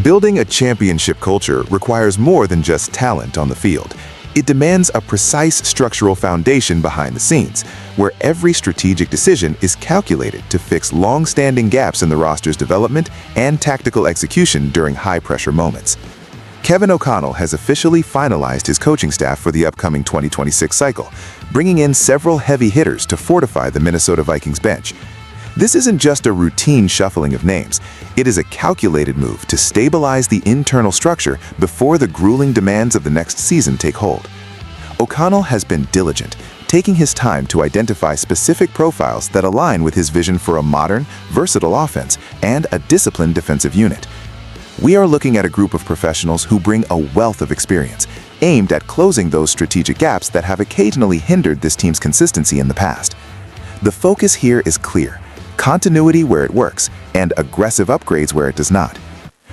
Building a championship culture requires more than just talent on the field. It demands a precise structural foundation behind the scenes, where every strategic decision is calculated to fix long-standing gaps in the roster's development and tactical execution during high-pressure moments. Kevin O'Connell has officially finalized his coaching staff for the upcoming 2026 cycle, bringing in several heavy hitters to fortify the Minnesota Vikings bench. This isn't just a routine shuffling of names. It is a calculated move to stabilize the internal structure before the grueling demands of the next season take hold. O'Connell has been diligent, taking his time to identify specific profiles that align with his vision for a modern, versatile offense and a disciplined defensive unit. We are looking at a group of professionals who bring a wealth of experience, aimed at closing those strategic gaps that have occasionally hindered this team's consistency in the past. The focus here is clear: continuity where it works, and aggressive upgrades where it does not.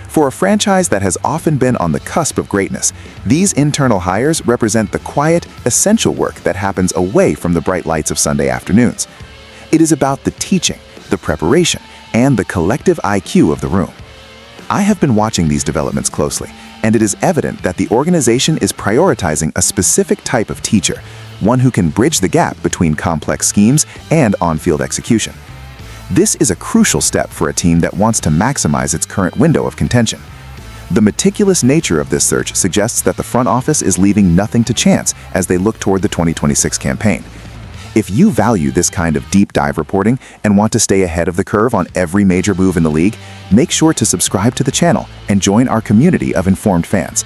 For a franchise that has often been on the cusp of greatness, these internal hires represent the quiet, essential work that happens away from the bright lights of Sunday afternoons. It is about the teaching, the preparation, and the collective IQ of the room. I have been watching these developments closely, and it is evident that the organization is prioritizing a specific type of teacher, one who can bridge the gap between complex schemes and on-field execution. This is a crucial step for a team that wants to maximize its current window of contention. The meticulous nature of this search suggests that the front office is leaving nothing to chance as they look toward the 2026 campaign. If you value this kind of deep dive reporting and want to stay ahead of the curve on every major move in the league, make sure to subscribe to the channel and join our community of informed fans.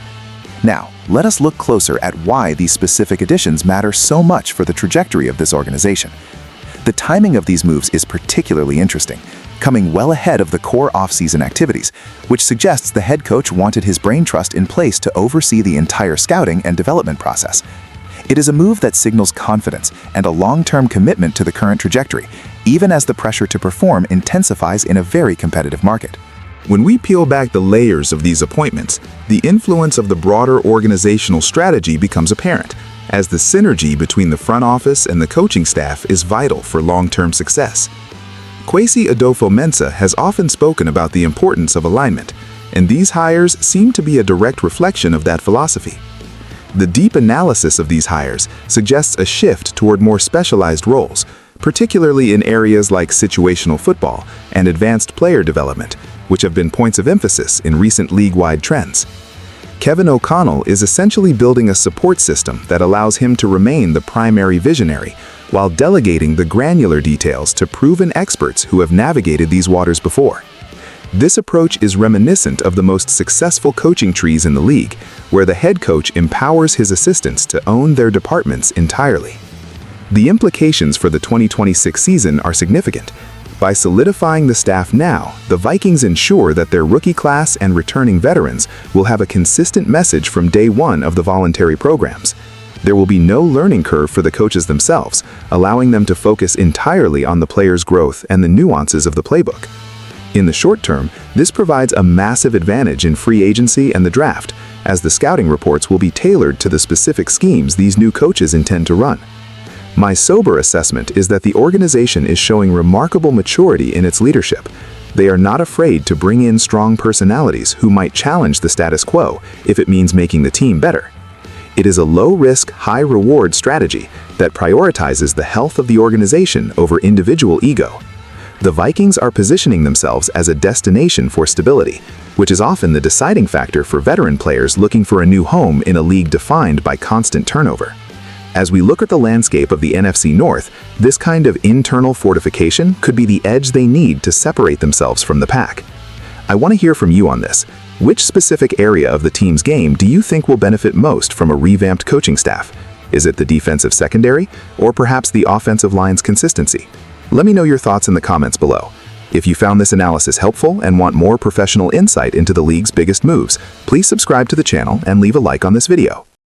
Now, let us look closer at why these specific additions matter so much for the trajectory of this organization. The timing of these moves is particularly interesting, coming well ahead of the core offseason activities, which suggests the head coach wanted his brain trust in place to oversee the entire scouting and development process. It is a move that signals confidence and a long-term commitment to the current trajectory, even as the pressure to perform intensifies in a very competitive market. When we peel back the layers of these appointments, the influence of the broader organizational strategy becomes apparent, as the synergy between the front office and the coaching staff is vital for long-term success. Kwesi Adofo-Mensah has often spoken about the importance of alignment, and these hires seem to be a direct reflection of that philosophy. The deep analysis of these hires suggests a shift toward more specialized roles, particularly in areas like situational football and advanced player development, which have been points of emphasis in recent league-wide trends. Kevin O'Connell is essentially building a support system that allows him to remain the primary visionary, while delegating the granular details to proven experts who have navigated these waters before. This approach is reminiscent of the most successful coaching trees in the league, where the head coach empowers his assistants to own their departments entirely. The implications for the 2026 season are significant. By solidifying the staff now, the Vikings ensure that their rookie class and returning veterans will have a consistent message from day one of the voluntary programs. There will be no learning curve for the coaches themselves, allowing them to focus entirely on the players' growth and the nuances of the playbook. In the short term, this provides a massive advantage in free agency and the draft, as the scouting reports will be tailored to the specific schemes these new coaches intend to run. My sober assessment is that the organization is showing remarkable maturity in its leadership. They are not afraid to bring in strong personalities who might challenge the status quo if it means making the team better. It is a low-risk, high-reward strategy that prioritizes the health of the organization over individual ego. The Vikings are positioning themselves as a destination for stability, which is often the deciding factor for veteran players looking for a new home in a league defined by constant turnover. As we look at the landscape of the NFC North, this kind of internal fortification could be the edge they need to separate themselves from the pack. I want to hear from you on this. Which specific area of the team's game do you think will benefit most from a revamped coaching staff? Is it the defensive secondary, or perhaps the offensive line's consistency? Let me know your thoughts in the comments below. If you found this analysis helpful and want more professional insight into the league's biggest moves, please subscribe to the channel and leave a like on this video.